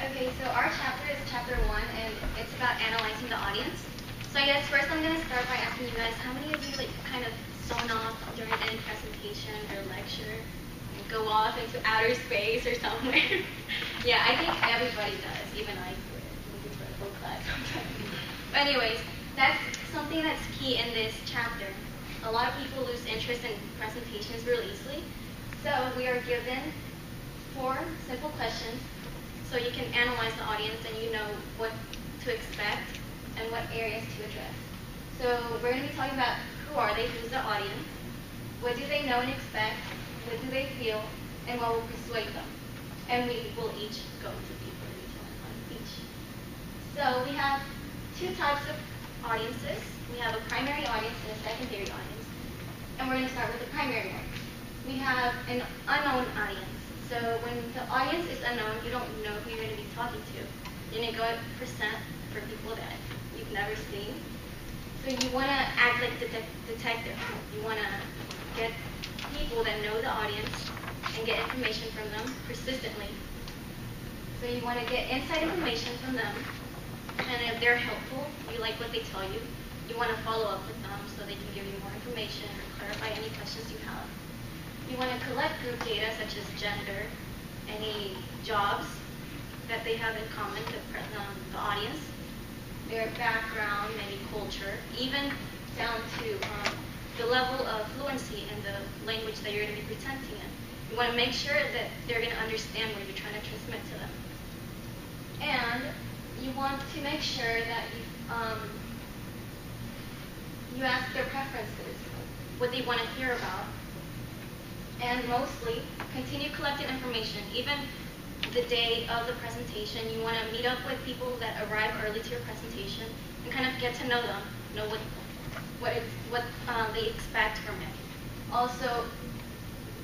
Okay, so our chapter is chapter 1, and it's about analyzing the audience. So I guess first I'm going to start by asking you guys, how many of you kind of zone off during any presentation or lecture and go off into outer space or somewhere? Yeah, I think everybody does, even I do it for a whole class sometimes. But anyways, that's something that's key in this chapter. A lot of people lose interest in presentations really easily. So we are given 4 simple questions so you can analyze the audience and you know what to expect and what areas to address. So we're going to be talking about who are they, who's the audience, what do they know and expect, what do they feel, and what will persuade them. And we will each go into deeper detail on each. So we have 2 types of audiences. We have a primary audience and a secondary audience. And we're going to start with the primary one. We have an unknown audience. So when the audience is unknown, you don't know who you're going to be talking to. You're going to go at percent for people that you've never seen. So you want to act like the detective. You want to get people that know the audience and get information from them persistently. So you want to get inside information from them. And if they're helpful, you like what they tell you, you want to follow up with them so they can give you more information or clarify any questions you have. You want to collect group data such as gender, any jobs that they have in common, the audience, their background, maybe culture, even down to the level of fluency in the language that you're going to be presenting in. You want to make sure that they're going to understand what you're trying to transmit to them. And you want to make sure that you ask their preferences, what they want to hear about. And mostly, continue collecting information. Even the day of the presentation, you want to meet up with people that arrive early to your presentation and kind of get to know them, know what they expect from it. Also,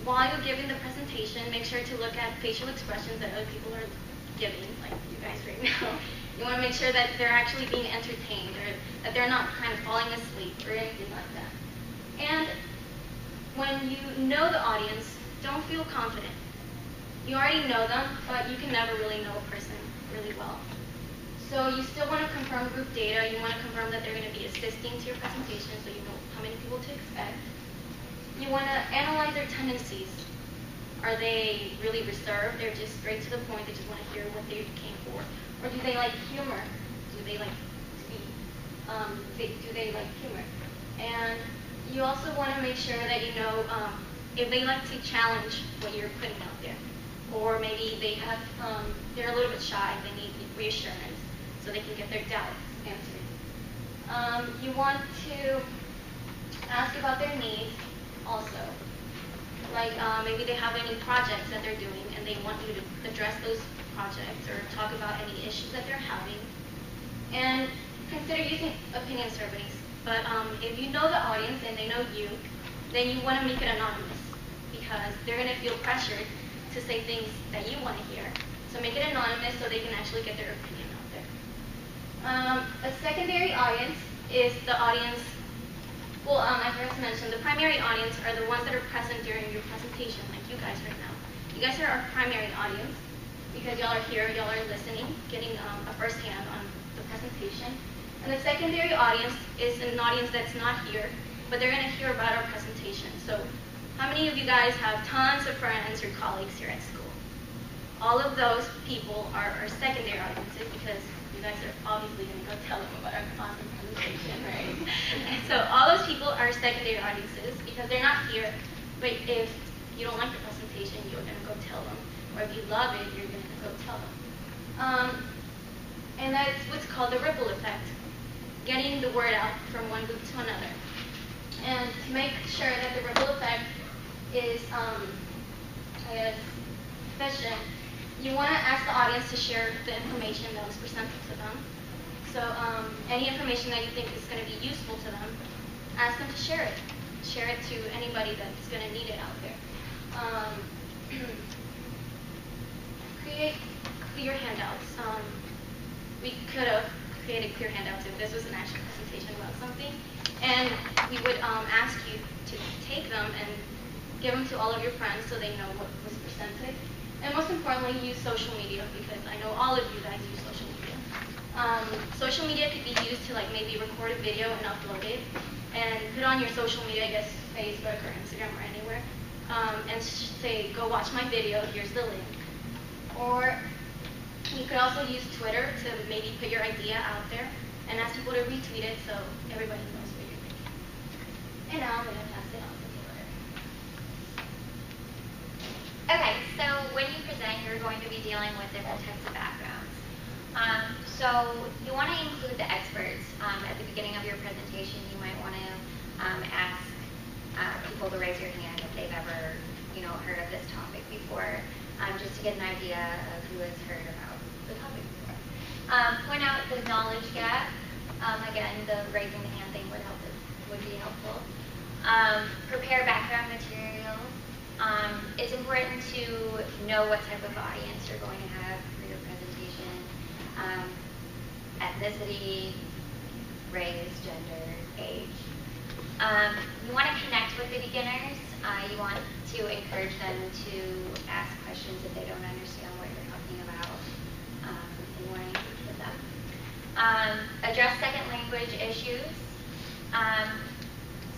while you're giving the presentation, make sure to look at facial expressions that other people are giving, like you guys right now. You want to make sure that they're actually being entertained or that they're not kind of falling asleep or anything like that. And when you know the audience, don't feel confident. You already know them, but you can never really know a person really well. So you still want to confirm group data. You want to confirm that they're going to be assisting to your presentation so you know how many people to expect. You want to analyze their tendencies. Are they really reserved? They're just straight to the point. They just want to hear what they came for. Or do they like humor? Do they like to be, do they like humor? And you also want to make sure that you know if they like to challenge what you're putting out there. Or maybe they're a little bit shy, they need reassurance so they can get their doubts answered. You want to ask about their needs also. Like maybe they have any projects that they're doing and they want you to address those projects or talk about any issues that they're having. And consider using opinion surveys. But if you know the audience and they know you, then you want to make it anonymous because they're going to feel pressured to say things that you want to hear. So make it anonymous so they can actually get their opinion out there. A secondary audience is the audience, well, I forgot to mention, the primary audience are the ones that are present during your presentation, like you guys right now. You guys are our primary audience because y'all are here, y'all are listening, getting a first hand on the presentation. And the secondary audience is an audience that's not here, but they're going to hear about our presentation. So how many of you guys have tons of friends or colleagues here at school? All of those people are our secondary audiences because you guys are obviously going to go tell them about our awesome presentation, right? And so all those people are secondary audiences because they're not here, but if you don't like the presentation, you're going to go tell them. Or if you love it, you're going to go tell them. And that's what's called the ripple effect. Getting the word out from one group to another. And to make sure that the ripple effect is efficient, you want to ask the audience to share the information that was presented to them. So any information that you think is going to be useful to them, ask them to share it. Share it to anybody that's going to need it out there. Create clear handouts. We could have created clear handouts if this was an actual presentation about something. And we would ask you to take them and give them to all of your friends so they know what was presented. And most importantly, use social media, because I know all of you guys use social media. Social media could be used to like maybe record a video and upload it and put on your social media, I guess Facebook or Instagram or anywhere, and say, go watch my video, here's the link. Or you could also use Twitter to maybe put your idea out there and ask people to retweet it so everybody knows what you're thinking. And now I'm going to pass it on to Taylor. Okay, so when you present, you're going to be dealing with different types of backgrounds. So you want to include the experts. At the beginning of your presentation, you might want to ask people to raise your hand if they've ever, heard of this topic before, just to get an idea of who has heard about the topic before. Point out the knowledge gap. Again, the raising the hand thing would be helpful. Prepare background materials. It's important to know what type of audience you're going to have for your presentation. Ethnicity, race, gender, age. You want to connect with the beginners. You want to encourage them to ask questions if they don't understand what you're talking about. And you want to engage with them. Address second language issues.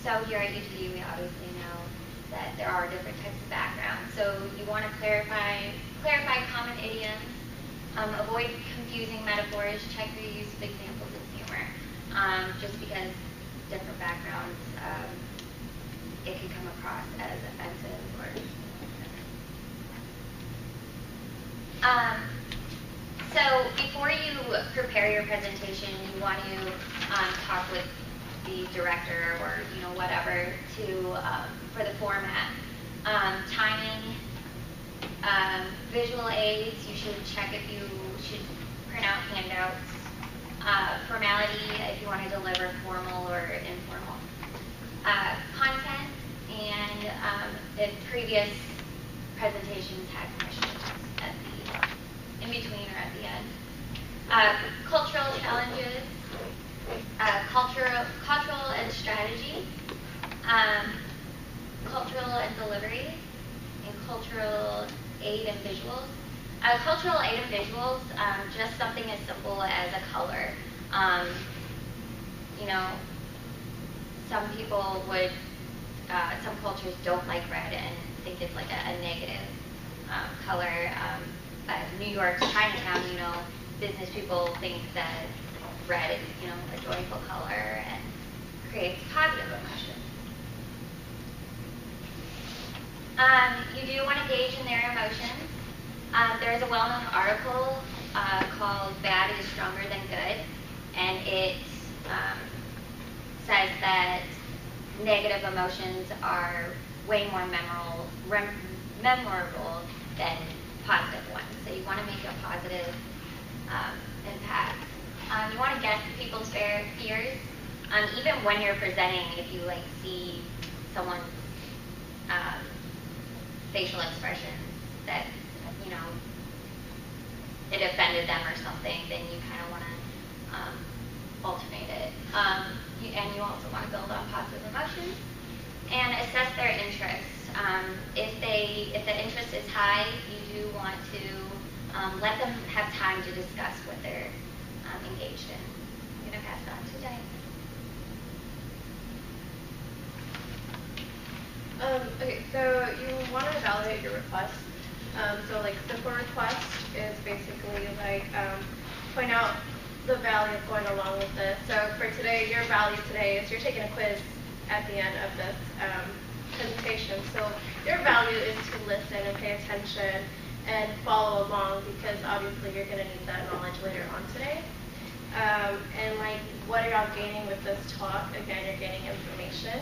So here at UTD, we obviously know that there are different types of backgrounds. So you want to clarify common idioms. Avoid confusing metaphors. Check your use of examples and humor. Just because different backgrounds, it can come across as offensive or so before you prepare your presentation, you want to talk with the director or whatever for the format. Timing, visual aids. You should check if you should print out handouts. Formality, if you want to deliver formal or informal. Content, and if previous presentations had questions in between or at the end. Cultural challenges, cultural and strategy, cultural and delivery, and cultural aid and visuals. Cultural aid and visuals, just something as simple as a color. Some people would, some cultures don't like red and think it's like a negative color. New York's Chinatown, business people think that red is, a joyful color and creates positive emotions. You do want to gauge in their emotions. There is a well-known article called Bad is Stronger Than Good, and it says that negative emotions are way more memorable than positive ones. So you want to make a positive impact. You want to guess people's fears. Even when you're presenting, if you see someone's facial expressions that it offended them or something, then you kind of want to alternate it. And you also want to build on positive emotions and assess their interests. If the interest is high, you do want to let them have time to discuss what they're engaged in. I'm going to pass it on to Diane. Okay, so you want to evaluate your request. Simple request is basically point out the value of going along with this. So for today, your value today is you're taking a quiz at the end of this presentation. So your value is to listen and pay attention and follow along, because obviously you're going to need that knowledge later on today. What are y'all gaining with this talk? Again, you're gaining information.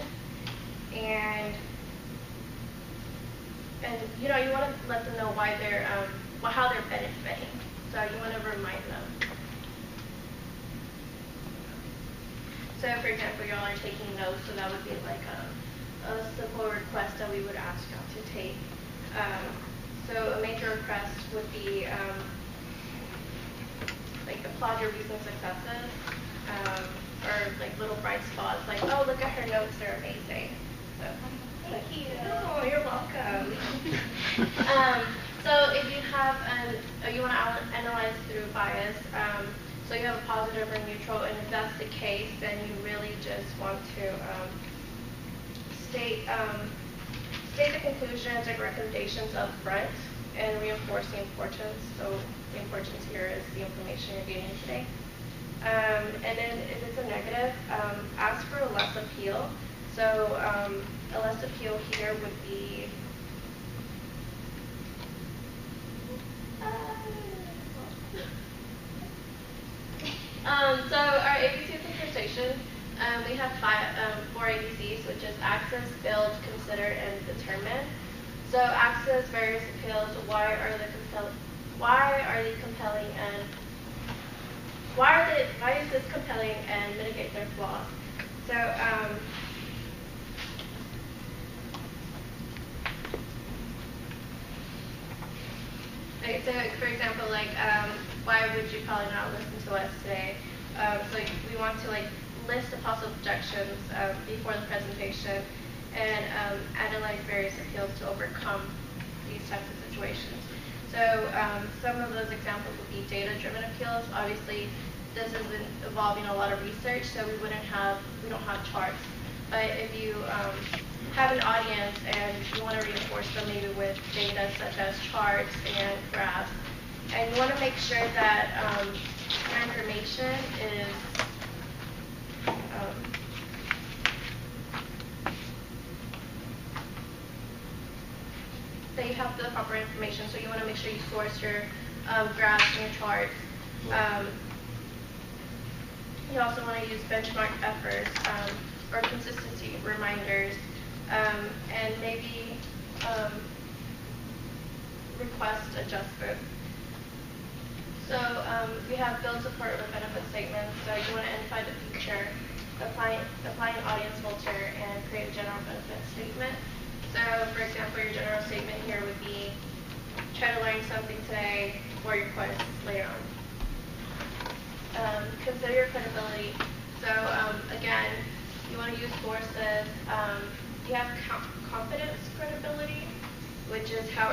And you want to let them know why they're how they're benefiting. So you want to remind them. So for example, y'all are taking notes, so that would be a simple request that we would ask y'all to take. So a major request would be applaud your recent successes, or little bright spots, oh, look at her notes, they're amazing. So, Thank you. Oh, you're welcome. So if you have you want to analyze through bias, so you have a positive or neutral, and if that's the case, then you really just want to state the conclusions and recommendations up front and reinforce the importance. So the importance here is the information you're gaining today. And then if it's a negative, ask for a less appeal. So a less appeal here would be so our ABC conversation, we have four ABCs, which is access, build, consider, and determine. So access, various appeals. Why are they compelling, and why is this compelling and mitigate their flaws? So okay, so for example, like why would you probably not listen to us today? So we want to list the possible objections before the presentation and analyze various appeals to overcome these types of situations. So some of those examples would be data-driven appeals. Obviously, this is involving a lot of research, so we don't have charts. But if you have an audience and you want to reinforce them maybe with data such as charts and graphs, and you want to make sure that your information is that you have the proper information. So you want to make sure you source your graphs and your charts. You also want to use benchmark efforts or consistency reminders, and maybe request adjustment. So we have build support with benefit statements. So you want to identify the feature, apply an audience filter, and create a general benefit statement. So for example, your general statement here would be try to learn something today for your quiz later on. Consider your credibility. So again, you want to use sources. You have confidence credibility, which is how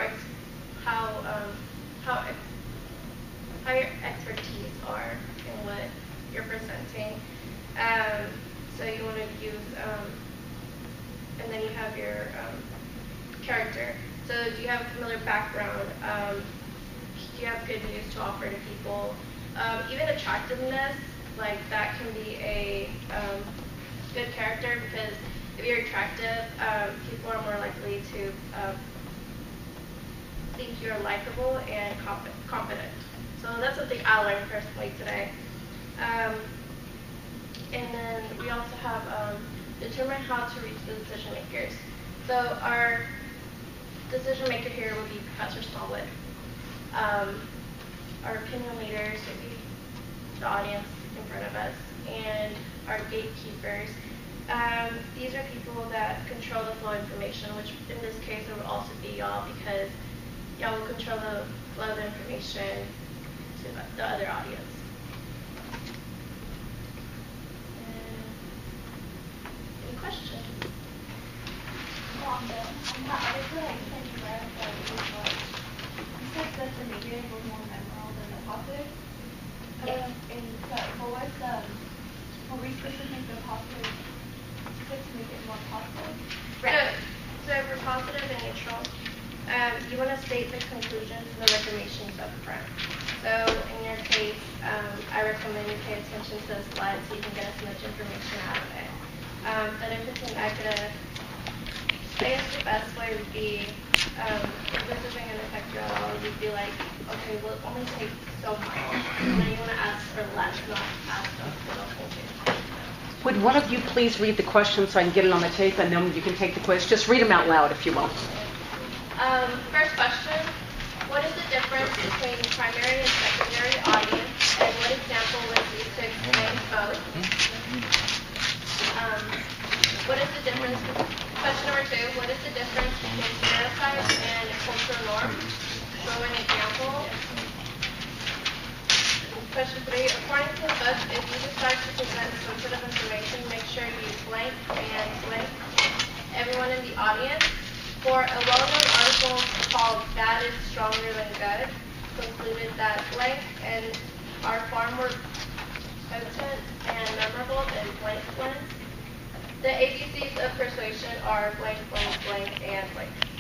your expertise are in what you're presenting. So you want to use, and then you have your character. So do you have a familiar background? Do you have good news to offer to people? Even attractiveness, that can be a good character, because if you're attractive, people are more likely to think you're likable and confident. So that's something I learned personally today. And then we also have determine how to reach the decision makers. So our decision maker here would be Professor Smallwood. Our opinion leaders would be the audience in front of us, and our gatekeepers. These are people that control the flow of information, which in this case it would also be y'all, because y'all will control the flow of information to the other audience. Any questions? Wanda, the article that you said you read that you said that the negative was more memorable than the positive. Yes. What were you supposed to make the positive to make it more positive? Right. So for positive and neutral, you want to state the conclusions and the recommendations up front. So in your case, I recommend you pay attention to the slides so you can get as much information out of it. But if it's a negative, I guess the best way would be, if this isn't going to affect you at all, you'd be like, okay, well, it only takes so much. And then you want to ask for less, not ask for the whole thing. Would one of you please read the question so I can get it on the tape, and then you can take the quiz? Just read them out loud if you will. First question, what is the difference between primary and secondary audience, and what example was used to explain both? What is the difference, question number 2, what is the difference between stereotypes and cultural norms? Show an example. Question 3, according to the book, if you decide to present sensitive information, make sure you blank and blank everyone in the audience. For a well-known article called Bad is Stronger Than Good, concluded that blank and are far more potent and memorable than blank blends. The ABCs of persuasion are blank, blank, blank, and blank.